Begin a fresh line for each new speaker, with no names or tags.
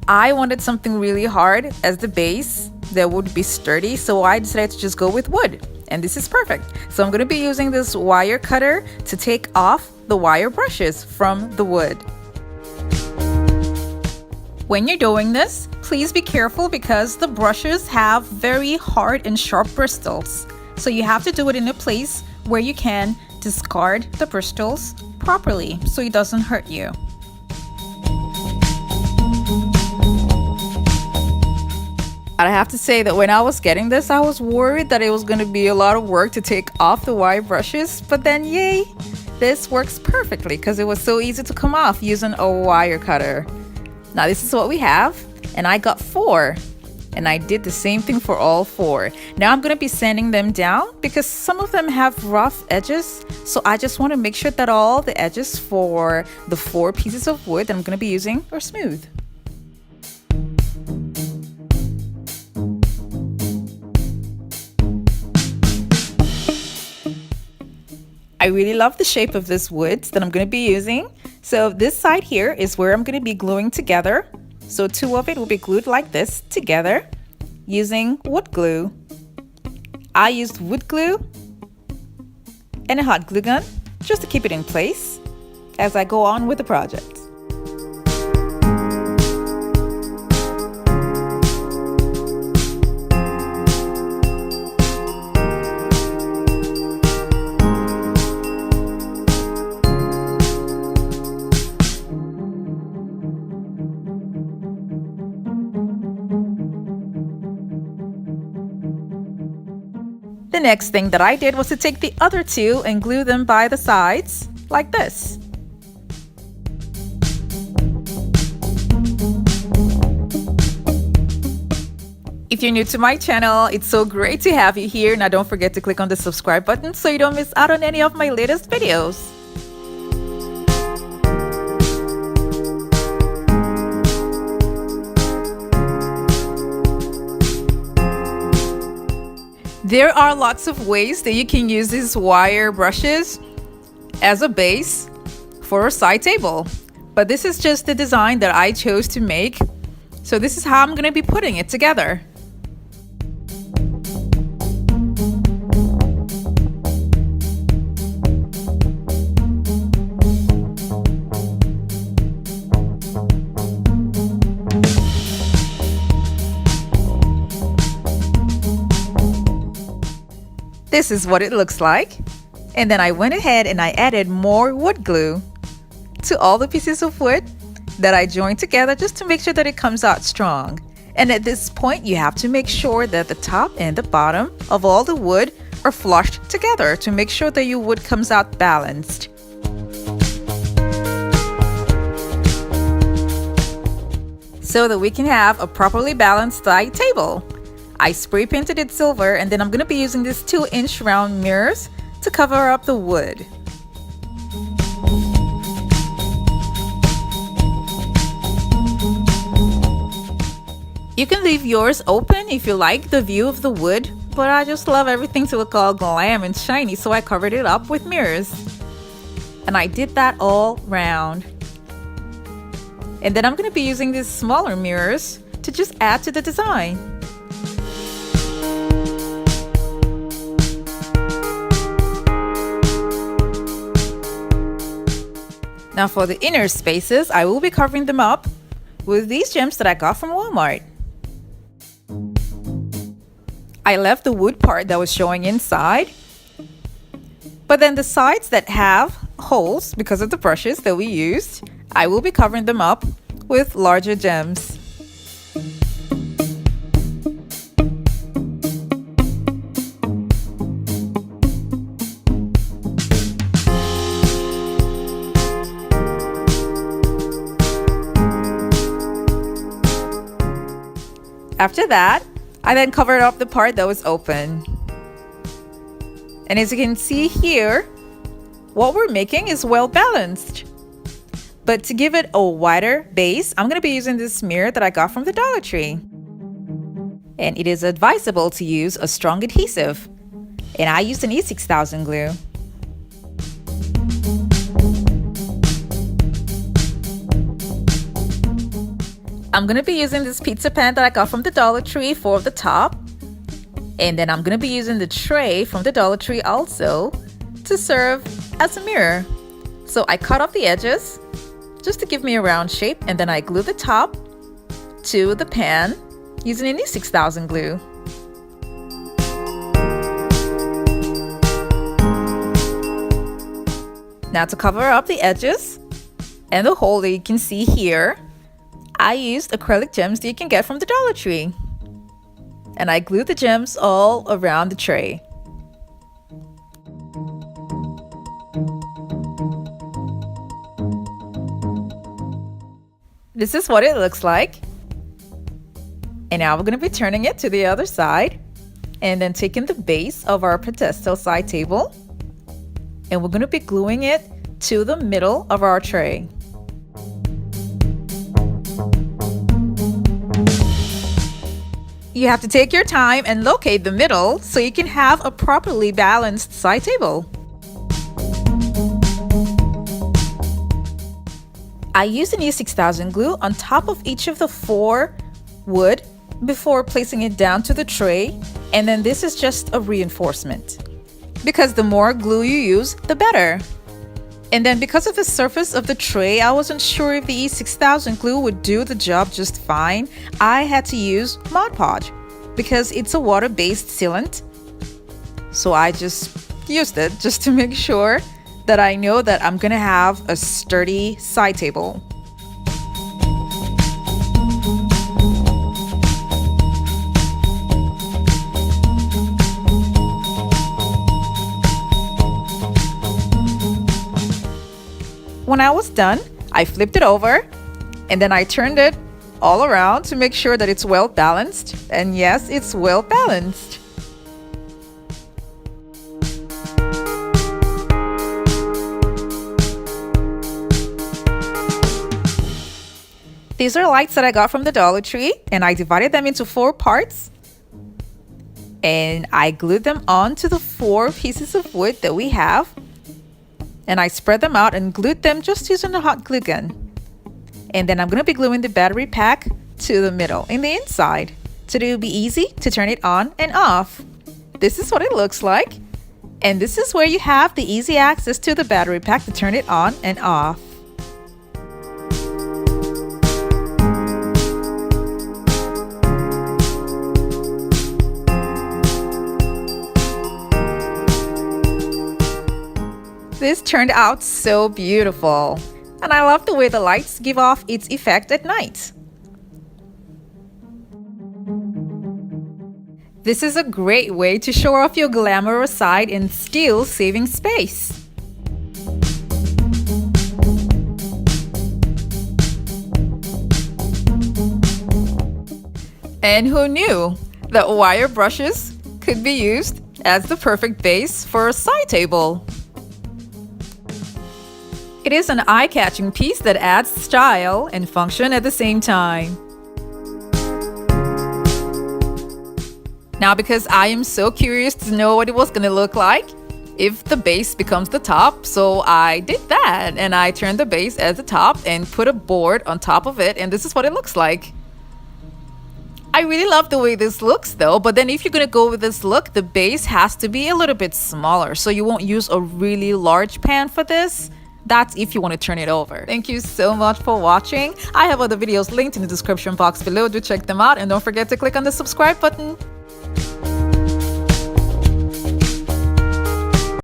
I wanted something really hard as the base that would be sturdy, so I decided to just go with wood, and this is perfect. So I'm going to be using this wire cutter to take off the wire brushes from the wood. When you're doing this, please be careful because the brushes have very hard and sharp bristles. So you have to do it in a place where you can discard the bristles properly so it doesn't hurt you. I have to say that when I was getting this, I was worried that it was going to be a lot of work to take off the wire brushes, but then yay, this works perfectly because it was so easy to come off using a wire cutter. Now this is what we have, and I got 4, and I did the same thing for all 4. Now I'm going to be sanding them down because some of them have rough edges, so I just want to make sure that all the edges for the 4 pieces of wood that I'm going to be using are smooth. I really love the shape of this wood that I'm going to be using. So this side here is where I'm going to be gluing together. So 2 of it will be glued like this together using wood glue. I used wood glue and a hot glue gun just to keep it in place as I go on with the project. The next thing that I did was to take the other 2 and glue them by the sides like this. If you're new to my channel, it's so great to have you here. Now don't forget to click on the subscribe button so you don't miss out on any of my latest videos. There are lots of ways that you can use these wire brushes as a base for a side table, but this is just the design that I chose to make. So this is how I'm going to be putting it together. This is what it looks like, and then I went ahead and I added more wood glue to all the pieces of wood that I joined together just to make sure that it comes out strong. And at this point you have to make sure that the top and the bottom of all the wood are flushed together to make sure that your wood comes out balanced. So that we can have a properly balanced side table. I spray painted it silver, and then I'm going to be using these 2-inch round mirrors to cover up the wood. You can leave yours open if you like the view of the wood, but I just love everything to look all glam and shiny, so I covered it up with mirrors. And I did that all round. And then I'm going to be using these smaller mirrors to just add to the design. Now for the inner spaces, I will be covering them up with these gems that I got from Walmart. I left the wood part that was showing inside, but then the sides that have holes because of the brushes that we used, I will be covering them up with larger gems. After that, I then covered up the part that was open. And as you can see here, what we're making is well balanced. But to give it a wider base, I'm going to be using this mirror that I got from the Dollar Tree. And it is advisable to use a strong adhesive. And I used an E6000 glue. I'm gonna be using this pizza pan that I got from the Dollar Tree for the top. And then I'm gonna be using the tray from the Dollar Tree also to serve as a mirror. So I cut off the edges just to give me a round shape, and then I glue the top to the pan using a E6000 glue. Now to cover up the edges and the hole that you can see here, I used acrylic gems that you can get from the Dollar Tree. And I glued the gems all around the tray. This is what it looks like. And now we're going to be turning it to the other side and then taking the base of our pedestal side table, and we're going to be gluing it to the middle of our tray. You have to take your time and locate the middle so you can have a properly balanced side table. I used an E6000 glue on top of each of the 4 wood before placing it down to the tray, and then this is just a reinforcement, because the more glue you use, the better. And then because of the surface of the tray, I wasn't sure if the E6000 glue would do the job just fine. I had to use Mod Podge because it's a water-based sealant. So I just used it just to make sure that I know that I'm gonna have a sturdy side table. When I was done, I flipped it over and then I turned it all around to make sure that it's well balanced. And yes, it's well balanced. These are lights that I got from the Dollar Tree, and I divided them into 4 parts. And I glued them onto the 4 pieces of wood that we have. And I spread them out and glued them just using a hot glue gun. And then I'm going to be gluing the battery pack to the middle in the inside so that it'll be easy to turn it on and off. This is what it looks like. And this is where you have the easy access to the battery pack to turn it on and off. This turned out so beautiful, and I love the way the lights give off its effect at night. This is a great way to show off your glamorous side and still saving space. And who knew that wire brushes could be used as the perfect base for a side table? It is an eye-catching piece that adds style and function at the same time. Now, because I am so curious to know what it was going to look like if the base becomes the top, so I did that and I turned the base as the top and put a board on top of it, and this is what it looks like. I really love the way this looks though, but then if you're going to go with this look, the base has to be a little bit smaller, so you won't use a really large pan for this. That's if you want to turn it over. Thank you so much for watching. I have other videos linked in the description box below. Do check them out and don't forget to click on the subscribe button.